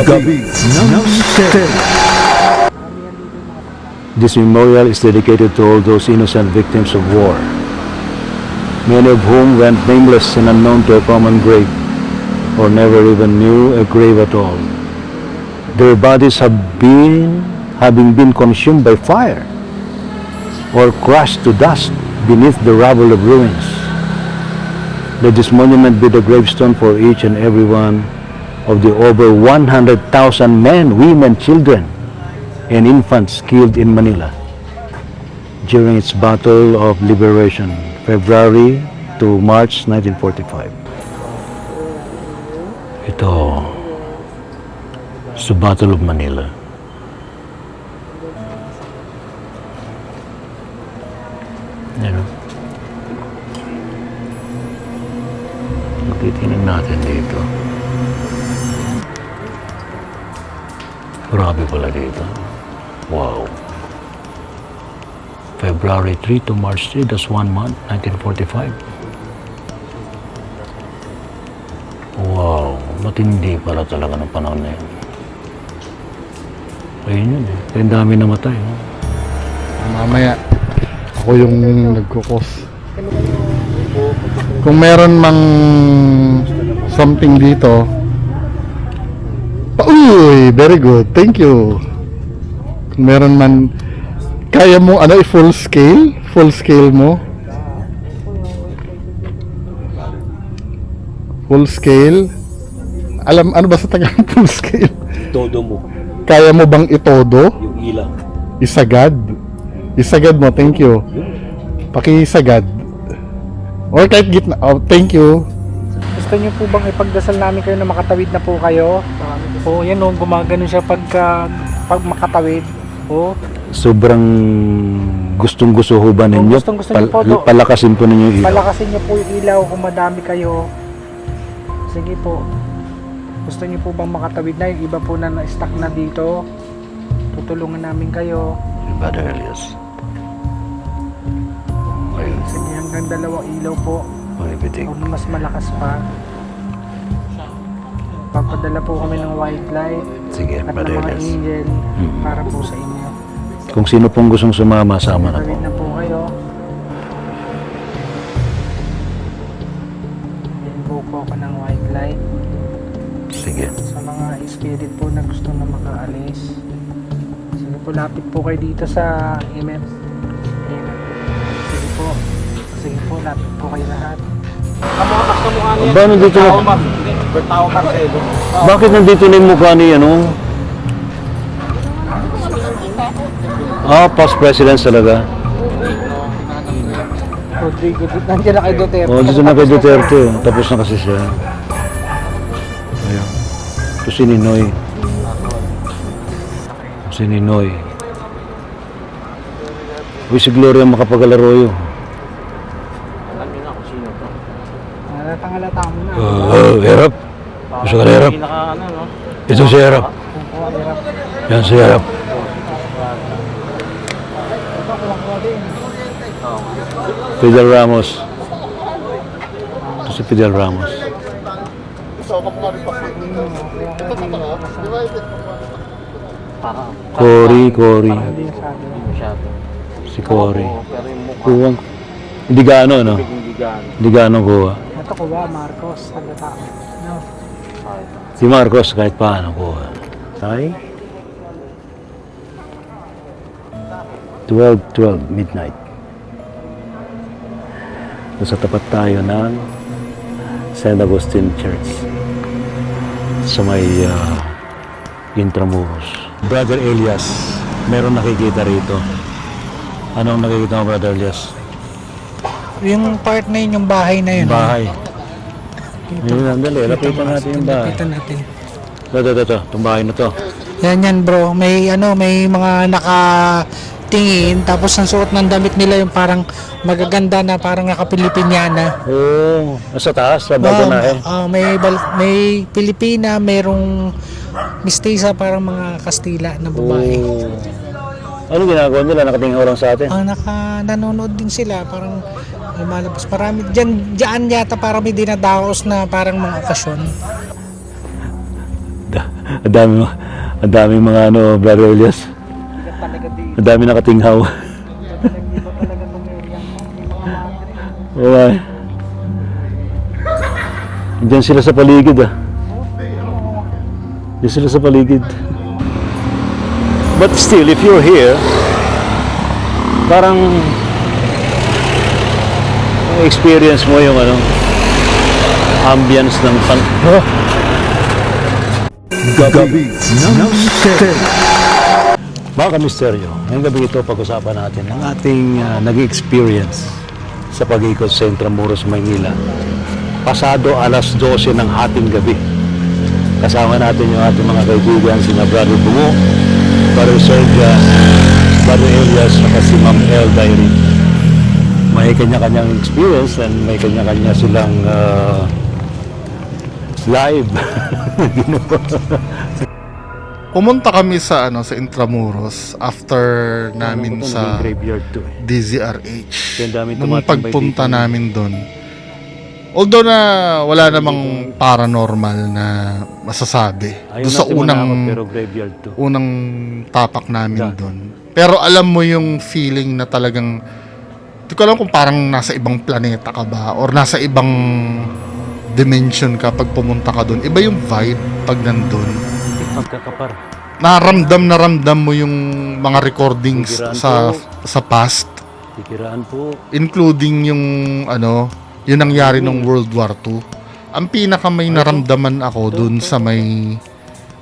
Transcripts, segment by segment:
Gabi ng Misteryo. This memorial is dedicated to all those innocent victims of war, many of whom went nameless and unknown to a common grave, or never even knew a grave at all. Their bodies having been consumed by fire, or crushed to dust beneath the rubble of ruins. Let this monument be the gravestone for each and every one of the over 100,000 men, women, children, and infants killed in Manila during its Battle of Liberation, February to March 1945. Ito, sa Battle of Manila. Ano? Titingnan natin dito. Grabe pala dito. Wow. February 3 to March 3, that's 1 month, 1945. Wow, matindi pala talaga ng panahon na yun. Ayun yun eh. Ang dami namatay. No? Mamaya, ako yung nagkukos. Kung meron mang something dito, uy, very good, thank you. Kung meron man, kaya mo ano, full scale mo, full scale. Alam ano ba sa Tagalog full scale? Todo mo. Kaya mo bang itodo? Yung ilaw. Isagad mo, thank you. Pakisagad. Or kahit gitna, oh, thank you. Gusto niyo po bang ipagdasal namin kayo na makatawid na po kayo? Oo, yan o, gumagano siya pag makatawid. Oo. Sobrang gustong-gusto ho ba ninyo? Gustong-gusto niyo po to. Palakasin po ninyo yung ilaw. Palakasin niyo po yung ilaw kung madami kayo. Sige po. Gusto niyo po bang makatawid na? Yung iba po na na-stuck na dito. Tutulungan namin kayo. Brother Elias. Ayun. Sige, hanggang 2 ilaw po. Palipitik. Kung mas malakas pa. Papadala po kami ng white light Sige, at ng Brother mga Elias. angel para po sa inyo. Kung sino pong gustong sumama, sama na po. Tawid na po kayo. Invoke po ako ng white light. Sige. Sa mga spirit po na gusto na makaalis. Sige po, lapit po kayo dito sa imep. Sige po. Sige po, lapit po kayo lahat. Ba, nandito na? Bakit nandito na yung mukha ni ano? Past president talaga. Rodrigo, nandiyan na kay Duterte. Dito na kay Duterte. Tapos na kasi siya. Ayun. Ito si Ninoy. Si Ninoy. Uy, si Gloria Macapagal-Arroyo. Halatang-halata mo na. Erap. Gusto ka na Erap? Ito si Erap. Yan si Erap. Fidel Ramos. Ito si Fidel Ramos. Cory. Hindi sabi. Si Cory. Kuwang. Hindi gaano, no? Hindi gaano kuha. Ito ko ba, Marcos? Halata mo. No. Si Marcos kahit paano kuha. Tay? 12 midnight. Sa tapat tayo ng St. Augustine Church sa may Intramuros. Brother Elias, meron nakikita rito. Anong nakikita mo, Brother Elias? Yung part na yun, yung bahay na yun. Bahay. Yun, andali. Lapitan natin yung bahay. Lapitan natin. Ito. Itong bahay na to. Yan bro, may mga nakatingin tapos ang suot ng damit nila yung parang magaganda na parang naka-Pilipiniana. Oo. Sa taas, sa bago na eh. May Pilipina, mayroong mistisa parang mga Kastila na babae. Oo. Ano ginagawa nila? Nakatingin lang sa atin. Nanonood din sila, parang lumalabas. Marami, dyan yata parang may dinadaos na parang mga okasyon. Ang dami mga ano, Brother Elias. Hindi ka talaga dito. Ang dami nakatinghaw. Hindi ba talaga itong area mo? May mga madre. Okay. Diyan sila sa paligid ah. Diyan sila sa paligid. But still, if you're here, parang experience mo yung ano, ambience ng Gabi ng Misteryo. Mga kamisteryo, ngayong gabi ito pag-usapan natin ang ating naging experience sa pag-ikot sa Intramuros, Maynila. Pasado alas 12 ng hating gabi. Kasama natin yung ating mga kaibigan, sina Brother Bungo, Brother Sergia, Brother Elias, at si Ma'am El Diary. May kanya-kanyang experience and may kanya-kanya silang live. Pumunta kami sa sa Intramuros after namin sa graveyard to eh. DZRH. Kaya ang dami Nung tumatambay pagpunta dito. namin doon, although na wala namang paranormal na masasabi Ayaw doon sa natin unang manakot, pero graveyard to. unang tapak namin Yeah. doon. Pero alam mo yung feeling na talagang, di ko alam kung parang nasa ibang planeta ka ba or nasa ibang dimension ka pag pumunta ka doon. Iba yung vibe pag nandun. Pagkakapar. Na ramdam mo yung mga recordings Bigiraan sa past, Tikiraan po. including yung yung nangyari nung World War II. Ang pinaka may naramdaman ako dun sa may,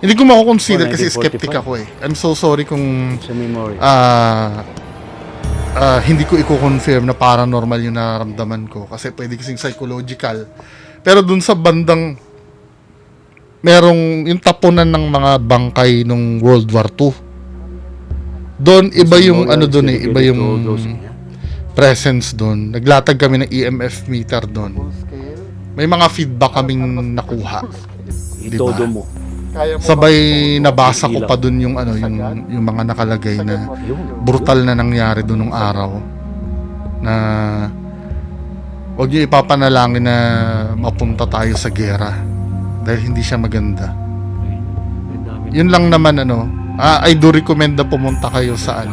hindi ko mako-consider kasi 1945. skeptic ako eh. I'm so sorry kung Sa memory. hindi ko i-confirm na paranormal yung nararamdaman ko kasi pwede kasing psychological. Pero dun sa bandang merong yung tapunan ng mga bangkay nung World War II. Doon iba yung doon eh, iba yung presence doon. Naglatag kami ng EMF meter doon. May mga feedback kaming nakuha. Diba? Itodo mo. Sabay nabasa ko pa doon yung yung mga nakalagay na brutal na nangyari doon nung araw. Na wag niyo ipapanalangin na mapunta tayo sa gera dahil hindi siya maganda. Yun lang naman I do recommend na pumunta kayo sa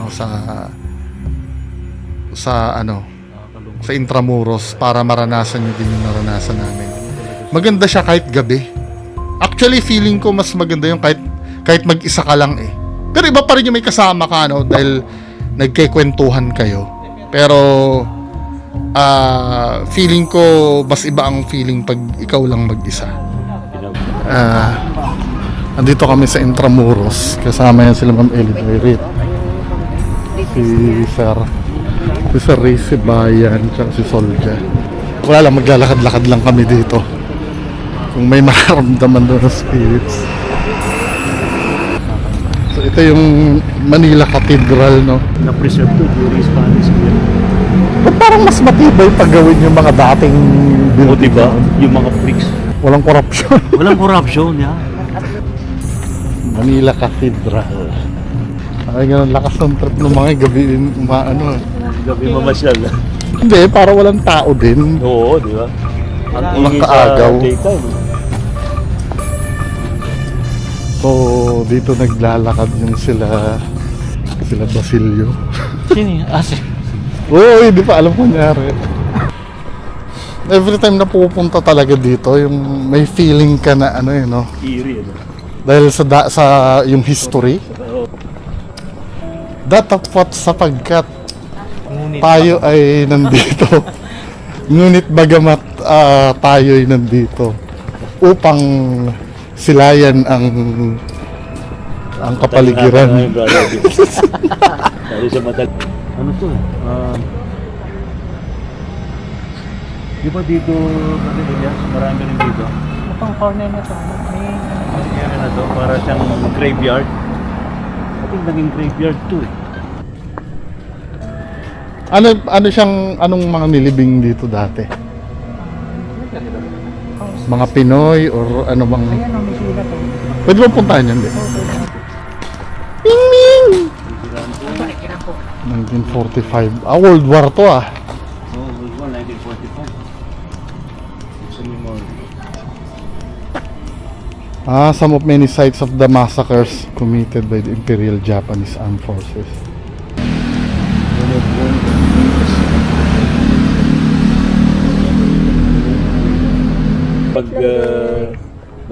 sa Intramuros para maranasan nyo din yung naranasan namin. Maganda siya kahit gabi. Actually, feeling ko mas maganda yung kahit mag-isa ka lang eh. Pero iba pa rin yung may kasama ka dahil nagkikwentuhan kayo. Pero feeling ko mas iba ang feeling pag ikaw lang mag-isa. Andito kami sa Intramuros. Kasama yan sila Ma'am Eli Diary. Si Sir Ray Sibayan, tsaka si Solja. Wala lang, maglalakad-lakad lang kami dito. Kung may mararamdaman doon na spirits. So ito yung Manila Cathedral, no? Na-preserve to during Spanish period. But parang mas matibay pag gawin yung mga dating O building. diba? Yung mga bricks. Walang korupsyon. Walang corruption, ya. Manila Cathedral. Ay, ganun, lakas ng trip ng mga gabi, Gabi mamasyal. Hindi, para walang tao din. Oo, di ba? Ang ingay Makaagaw. sa daytime. So, dito naglalakad yung sila Basilio. Sino? Oo, hindi pa alam kung nangyari. Every time na pupunta talaga dito, yung may feeling ka na Eerie, dahil sa yung history. Datapot sapagkat tayo ay nandito. Ngunit bagamat tayo ay nandito upang silayan ang kapaligiran. Dahil sa mata. Ano to? Di ba dito, marami rin dito? Itong corner na to, may Ano na to? Para siyang graveyard. I think naging graveyard to eh. Anong mga nilibing dito dati? Mga Pinoy or ano bang... ayan o, may sulat o. Pwede ba puntahan yan, di? Kailan po? 1945. World War to ah. Oh, World War 1945. Sa memory. Some of many sites of the massacres committed by the Imperial Japanese Armed Forces. Many of whom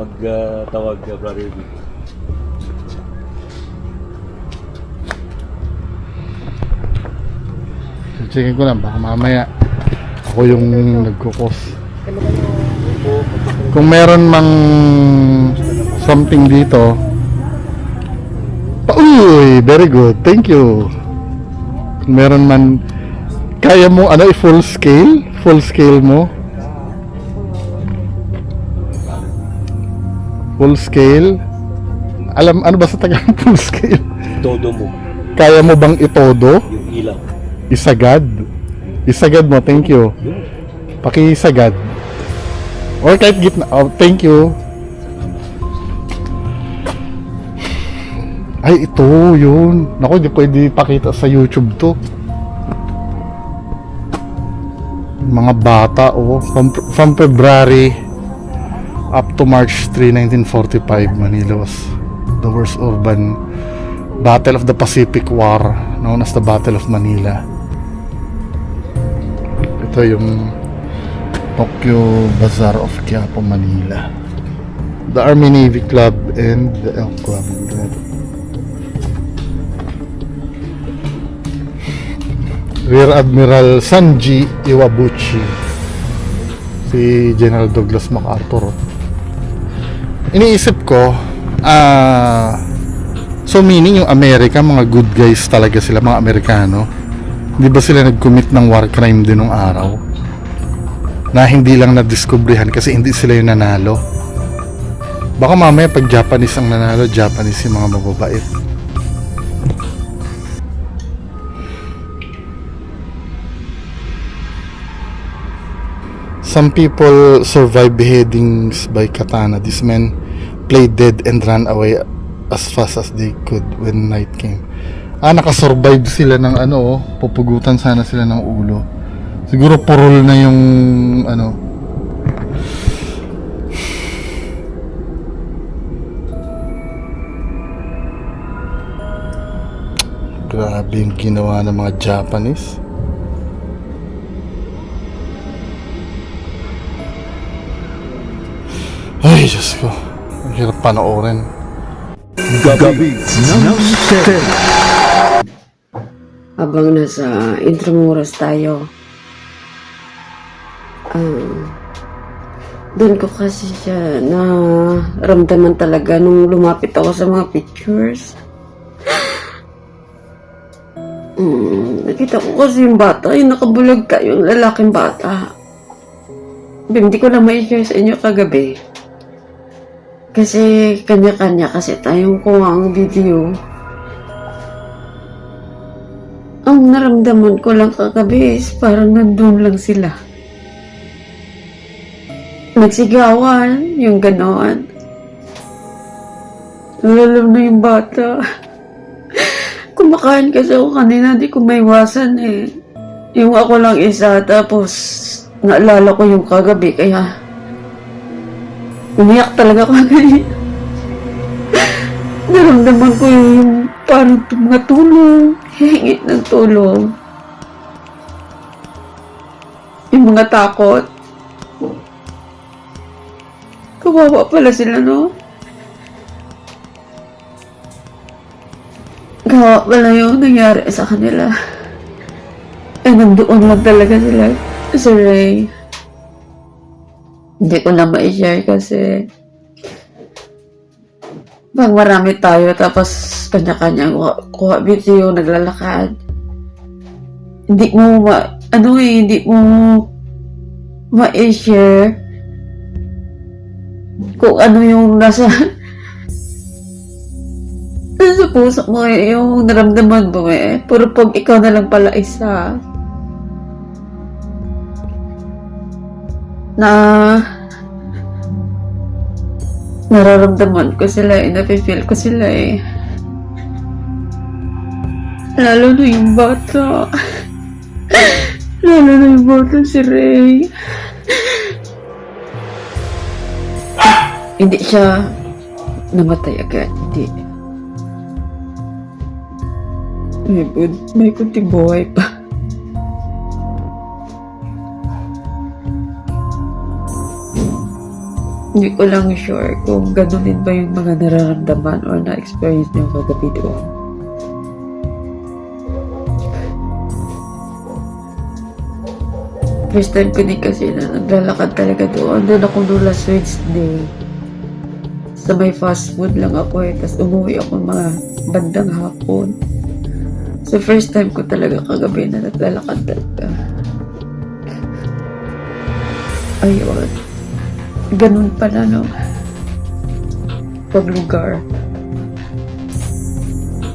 magtawag ka, Brother B. Checkin ko lang, baka mamaya ako yung nagkukos. Kung meron mang something dito, uy, very good, thank you. Kung meron man, kaya mo, ano, full scale mo, full scale, alam, ano ba sa Tagalog full scale? Todo mo. Kaya mo bang itodo? Yung ilaw. Isagad mo, thank you. Pakisagad. Or kahit gitna. Oh, thank you. Ay, ito, yun. Naku, di pwede pakita sa YouTube to. Mga bata, oh. From February up to March 3, 1945, Manila was the worst urban battle of the Pacific War, known as the Battle of Manila. Ito yung Tokyo Bazaar of Quiapo, Manila. The Army Navy Club and the Elk Club. Rear Admiral Sanji Iwabuchi, si General Douglas MacArthur. Iniisip ko, so meaning yung Amerika, mga good guys talaga sila, mga Amerikano. Hindi ba sila nag-commit ng war crime din nung araw? Na hindi lang na-discoveryhan kasi hindi sila yung nanalo. Baka mamaya pag Japanese ang nanalo, Japanese yung mga mababait. Some people survive beheadings by katana. These men played dead and ran away as fast as they could when night came. Nakasurvive sila ng ano, pupugutan sana sila ng ulo. Siguro purol na yung ano. Grabe yung ginawa ng mga Japanese. Ay, Diyos ko. Ang hirap panoorin. Gabi ng Stella. Habang nasa Intramuros tayo, doon ko kasi siya na ramdaman talaga nung lumapit ako sa mga pictures. Nakita ko kasi yung bata, yung nakabulag ka, yung lalaking bata. Hindi ko na ma-share sa inyo kagabi. Kasi kanya-kanya kasi tayong kuha ang video. Ang naramdaman ko lang kagabi is parang nandun lang sila. Nagsigawan, yung gano'n. Lalam na yung bata. Kumakain kasi ako kanina, di ko maiwasan eh. Yung ako lang isa, tapos naalala ko yung kagabi, kaya umiyak talaga ako kanina. Naramdaman ko yung parang mga tulong, hihingit ng tulong. Yung mga takot. Kawawa pala sila, no? Kawawa pala yung nangyari sa kanila. Eh, nandoon lang talaga sila. Si Ray. Hindi ko na ma-share kasi pag marami tayo tapos kanya-kanya kuha video, naglalakad. Hindi mo hindi mo ma-share kung ano yung nasa puso mo yung naramdaman mo eh. Pero pag ikaw na lang pala isa na nararamdaman ko sila eh, nafe-feel ko sila eh. Lalo na yung bata. Lalo na yung bata si Ray. Hindi siya namatay agad. Hindi. May kunting buhay pa. Hindi ko lang sure kung ganun din ba yung mga nararamdaman or na-experience niyo kagabi doon. First time ko din kasi na naglalakad talaga doon. Doon ako noong last Wednesday. Sa may fast food lang ako eh. Tapos umuwi ako mga bandang hapon. So first time ko talaga kagabi na naglalakad talaga. Ayun. Ganun pala, no? Pag lugar.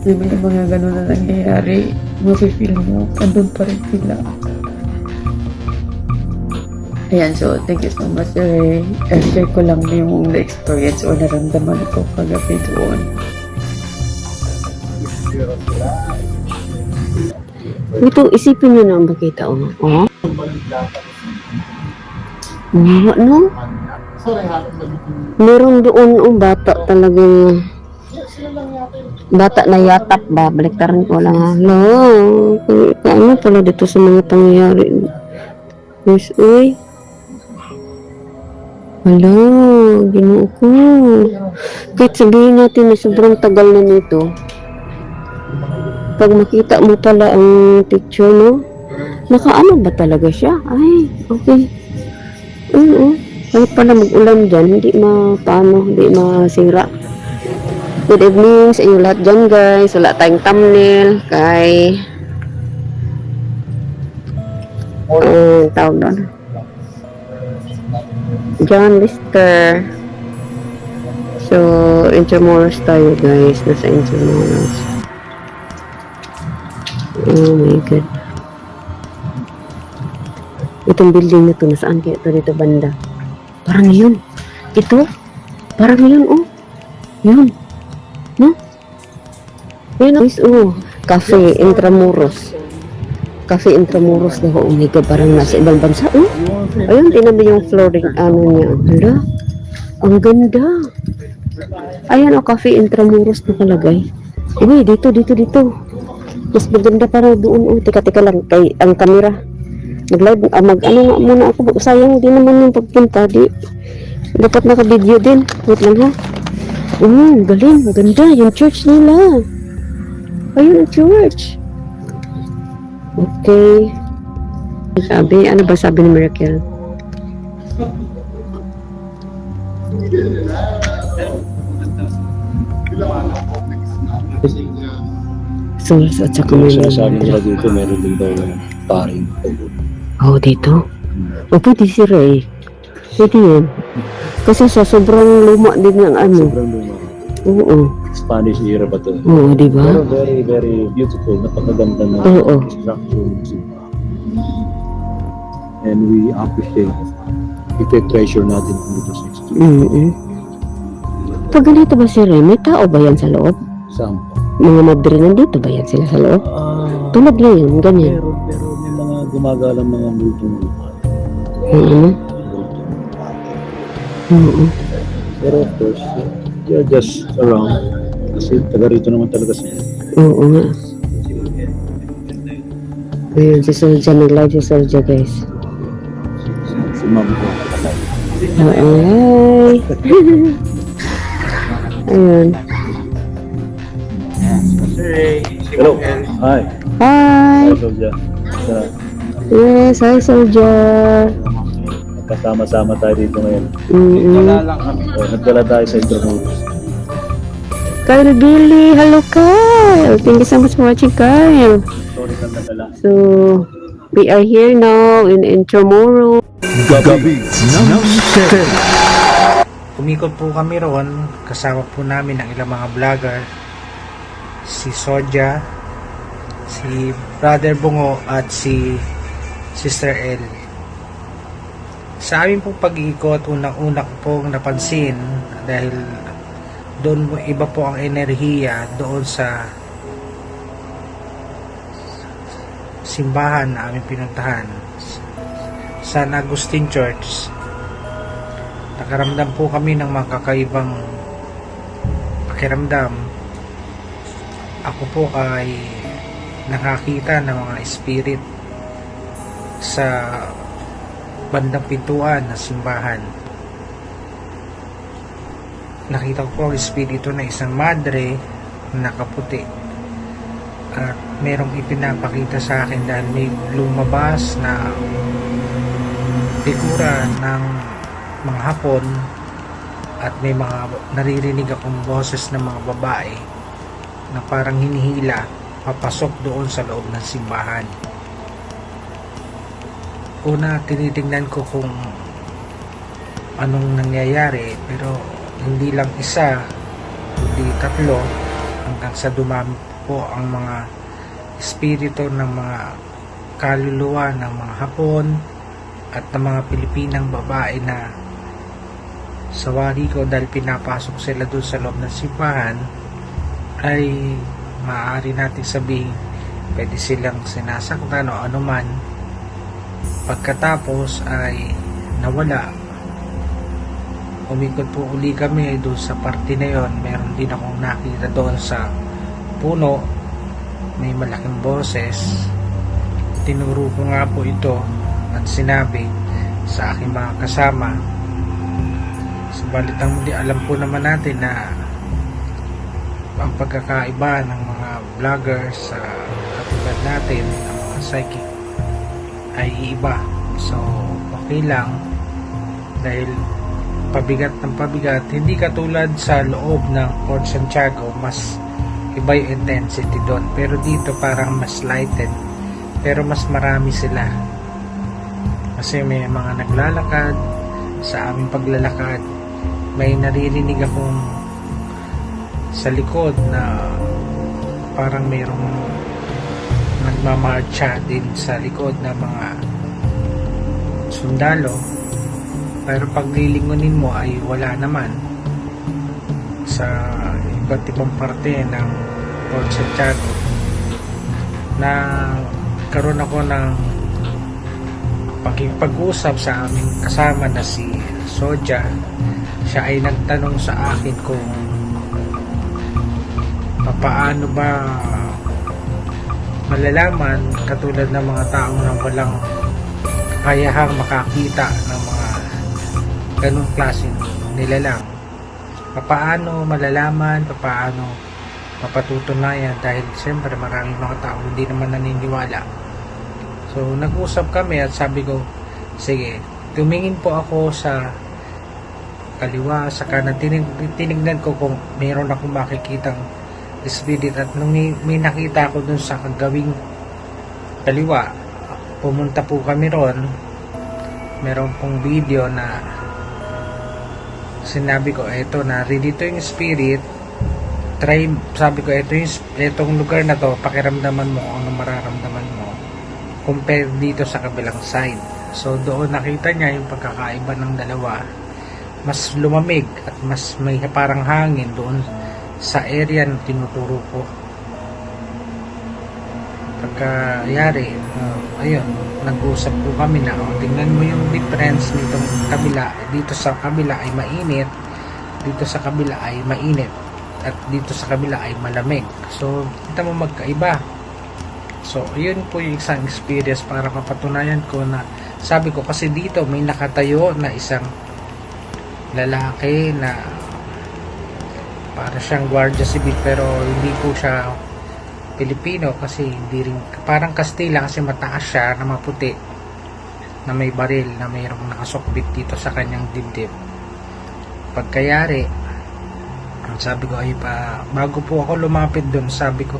May mga ganun na nangyayari. Mafe-feel mo. Andun pa rin sila. Ayan, so thank you so much, Ray. Share ko lang yung na-experience o naramdaman ko kagabi doon. Ito, isipin nyo na ang makita, oh. Oh? No? Meron doon ang bata talagang bata na yatap ba? Baliktaran ko lang ha. No, ano pala dito sa mga pangyayari? Yes, uy. Wala, ginoo ko. Kahit sabihin natin na sobrang tagal na nito, pag makita mo pala ang picture, no? Nakaano ba talaga siya? Ay, okay. Oo. Kahit pala mag-ulan dyan, hindi masira. Good evening sa inyo lahat dyan, guys. Wala tayong thumbnail. Kay tawag doon. John Lister. So, Intramuros tayo, guys. Nasa Intramuros. Oh my God. Itong building na to, nasaan kaya ito dito banda? Parang yun. Ito? Parang yun, oh. Yun. No? Yun, oh. Cafe Intramuros. Cafe Intramuros daw. Oh my God, parang nasa ibang bansa, oh. Ayun, tinabi yung flooring, ano niya. Hala. Ang ganda. Ayan, oh, Cafe Intramuros nakalagay. Uy, dito. Mas maganda parang doon, oh. Teka lang, kay ang camera. Mag-live, ano nga muna ako. Sayang din naman yung pagpunta. Dapat naka-video din. Wait lang ha. Galing. Maganda. Yung church nila. Ayun ang church. Okay. Ano ba sabi ni Miracle? So, at saka may Sinasabi nila dito, meron din daw paring. Oh, dito? O, pwede si Ray. Pwede yun. Kasi sa sobrang luma din ng ano. Sobrang luma. Oo. Spanish era pa to. Oo, di ba? Pero very, very beautiful. Napakaganda na Oo. structure. And we appreciate ite-treasure natin dito sa experience. Pag ganito ba si Ray, may tao ba yan sa loob? Saan? Mga madre nandito ba yan sila sa loob? Tulad ngayon, ganyan. Pero may mga gumagalang mga multong lupa. Oo. Pero of course, they're just around. Kasi taga rito naman talaga sila. Oo nga. Ayun, si Solja, nag-live si Solja, guys. Si Ma'am ko. Ay. Ayun. Hello. Hi. Hi. Hi, Solja. Yes, hi, Solja. Kasama-sama tayo dito ngayon. Nagdala tayo sa Intramuros. Kyle Billy, hello Kyle. Thank you so much for watching, Kyle. Sorry kang nadala. So, we are here now in Intramuros. Gabi ng Step. Umikot po kami roon, kasama po namin ang ilang mga vlogger, si Soja, si Brother Bungo at si Sister L. Sa amin pong pag-iikot, unang-una ko pong napansin dahil doon iba po ang enerhiya doon sa simbahan na aming pinuntahan, San Agustin Church. Nakaramdam po kami ng mga kakaibang pakiramdam, ako po ay nakakita ng mga spirit sa bandang pintuan ng simbahan. Nakita ko po ang espiritu na isang madre na nakaputi, at merong ipinapakita sa akin dahil may lumabas na figura ng mga Hapon, at may mga naririnig akong boses ng mga babae na parang hinihila papasok doon sa loob ng simbahan. Una, tinitingnan ko kung anong nangyayari, pero hindi lang isa, hindi tatlo, hanggang sa dumami po ang mga espiritu ng mga kaluluwa ng mga Hapon at ng mga Pilipinang babae na sawari ko dahil pinapasok sila doon sa loob ng simbahan, ay maaari natin sabihin pwede silang sinasaktan o anuman. Pagkatapos ay nawala. Umikot po uli kami doon sa parte na yon. Meron din akong nakita doon sa puno, may malaking boses. Tinuro ko nga po ito at sinabi sa aking mga kasama. Subalit ang muli, alam po naman natin na ang pagkakaiba ng mga vloggers sa katulad natin, ng mga psychic, ay iba. So okay lang, dahil pabigat ng pabigat, hindi katulad sa loob ng Fort Santiago, mas iba yung intensity doon. Pero dito parang mas lighted, pero mas marami sila kasi may mga naglalakad. Sa aming paglalakad, may naririnig akong sa likod na parang mayroong nagmamarcha din sa likod na mga sundalo, pero pag lilingunin mo ay wala naman. Sa iba't ibang parte ng Fort Santiago, na karoon ako ng pakipag-usap sa aming kasama na si Sodja. Siya ay nagtanong sa akin kung paano ba malalaman, katulad ng mga taong nang walang kakayahang makakita ng mga ganung klaseng nilalang, paano malalaman, paano mapatutunayan, dahil siyempre maraming mga tao hindi naman naniniwala. So nag-usap kami at sabi ko, sige, tumingin po ako sa kaliwa, sa kanan, tinignan ko kung mayroon akong makikitang spirit, at nung may nakita ako dun sa kagawing kaliwa, pumunta po kami ron. Meron pong video na sinabi ko, eto na, dito yung spirit, try, sabi ko, etong lugar na to, pakiramdaman mo kung ano mararamdaman mo compare dito sa kabilang side. So doon nakita niya yung pagkakaiba ng dalawa, mas lumamig at mas may parang hangin doon sa area na tinuturo ko. Pagkayari, ayun, nag-usap po kami na, tingnan mo yung difference nitong kabila, dito sa kabila ay mainit, dito sa kabila ay mainit, at dito sa kabila ay malamig. So kita mo magkaiba. So yun po yung isang experience para mapatunayan ko na, sabi ko kasi dito may nakatayo na isang lalaki na para siyang gwardiya sibil, pero hindi po siya Pilipino, kasi hindi rin, parang Kastila, kasi mataas siya na maputi na may baril na mayroong nakasukbit dito sa kanyang dibdib. Pagkayari, sabi ko ay bago po ako lumapit doon, sabi ko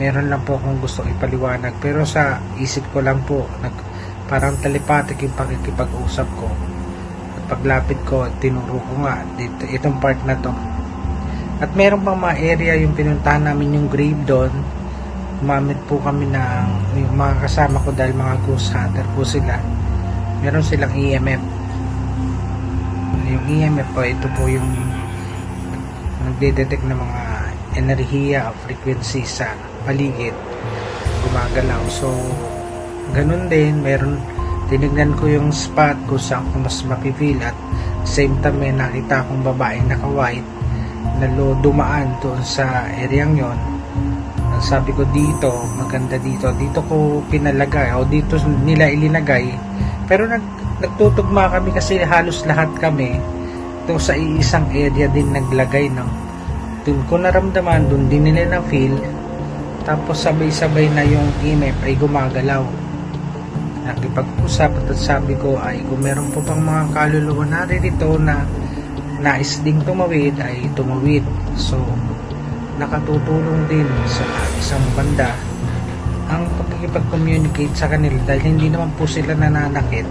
meron lang po akong gusto ipaliwanag, pero sa isip ko lang po parang telepathic yung pakikipag-usap ko. At paglapit ko, tinuro ko nga dito, itong part na to. At meron pang mga area yung pinuntahan namin, yung grave doon. Gumamit po kami ng yung mga kasama ko, dahil mga ghost hunter po sila. Meron silang EMF. Yung EMF po, ito po yung nagde-detect ng mga enerhiya o frequency sa paligid, gumagalaw. So ganun din, meron, tinignan ko yung spot ko saan ko mas mapipil, at same time may nakita akong babae naka-white dumaan doon sa areang yon. Ang sabi ko dito, maganda dito ko pinalagay o dito nila ilinagay, pero nagtutugma kami kasi halos lahat kami doon sa iisang area din naglagay ng doon ko naramdaman, doon din nila na feel, tapos sabay-sabay na yung EMF ay gumagalaw. Nakipag-usap at sabi ko ay kung meron po pang mga kaluluwa naririto na nais ding tumawid ay tumawid. So nakatutulong din sa isang banda ang pagkikipag-communicate sa kanila dahil hindi naman po sila nananakit.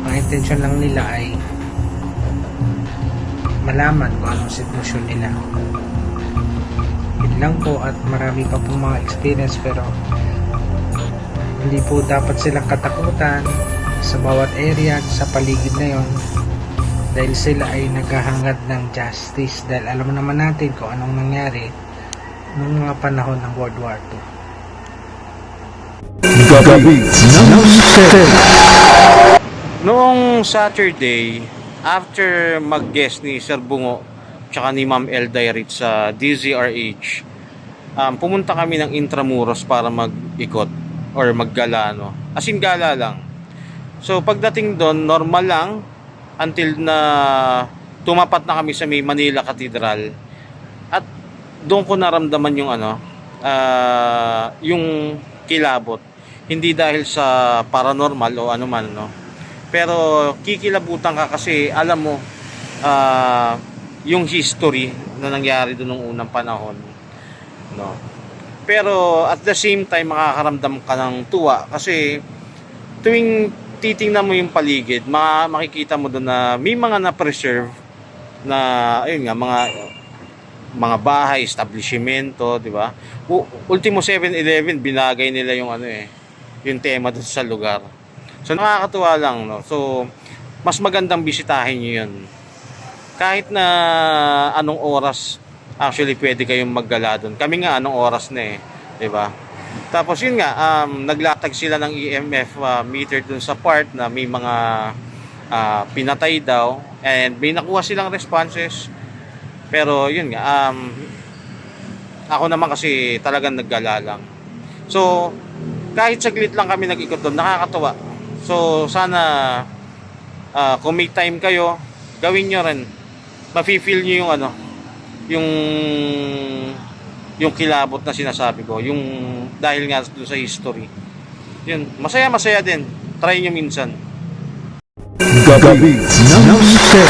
Ang intensyon lang nila ay malaman kung anong sitwasyon nila. Yun lang po, at marami pa po mga experience, pero hindi po dapat silang katakutan sa bawat area sa paligid na yon, dahil sila ay naghahangad ng justice, dahil alam naman natin kung anong nangyari noong mga panahon ng World War II. Gabi ng Mister. Noong Saturday, after mag-guest ni Sir Bungo tsaka ni Ma'am Elday Rich sa DZRH, pumunta kami ng Intramuros para mag-ikot or maggala, no? As in gala lang. So pagdating doon, normal lang until na tumapat na kami sa may Manila Cathedral. At doon ko naramdaman yung yung kilabot. Hindi dahil sa paranormal o ano man, no? Pero kikilabutan ka kasi alam mo yung history na nangyari doon nung unang panahon, no? Pero at the same time makakaramdam ka ng tuwa kasi tuwing titingnan mo yung paligid, makikita mo doon na may mga na-preserve na ayun nga, mga bahay, establishmento, di ba? Ultimo 7-Eleven binagay nila yung yung tema doon sa lugar. So nakakatuwa lang, no? So mas magandang bisitahin niyo 'yun. Kahit na anong oras actually pwede kayong maggala doon. Kami nga anong oras na 'di ba? Tapos yun nga, naglatag sila ng EMF meter doon sa part na may mga pinatay daw, and may nakuha silang responses. Pero yun nga, ako naman kasi talagang naggala lang. So kahit saglit lang kami nag-ikot doon, nakakatuwa. So sana kung may time kayo, gawin nyo rin. Mafe-feel nyo yung kilabot na sinasabi ko, yung dahil nga doon sa history. Yun, masaya din. Try nyo minsan. Gabi ng Mister.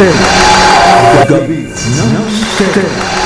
Gabi ng Mister.